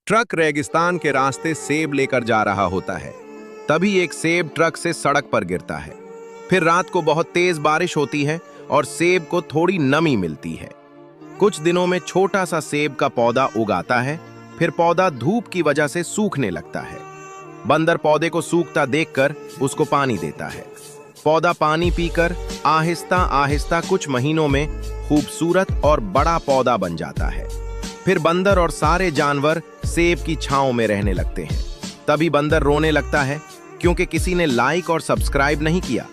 Truck रेगिस्तान के रास्ते सेब लेकर जा रहा होता है। तभी एक सेब ट्रक से सड़क पर गिरता है। फिर रात को बहुत तेज बारिश होती है और सेब को थोड़ी नमी मिलती है। कुछ दिनों में छोटा सा सेब का पौधा उगाता है। फिर पौधा धूप की वजह से सूखने लगता है। बंदर पौधे को सूखता देखकर उसको पानी देता है। पौधा पानी पीकर आहिस्ता आहिस्ता कुछ महीनों में खूबसूरत और बड़ा पौधा बन जाता है। फिर बंदर और सारे जानवर सेब की छांव में रहने लगते हैं। तभी बंदर रोने लगता है क्योंकि किसी ने लाइक और सब्सक्राइब नहीं किया।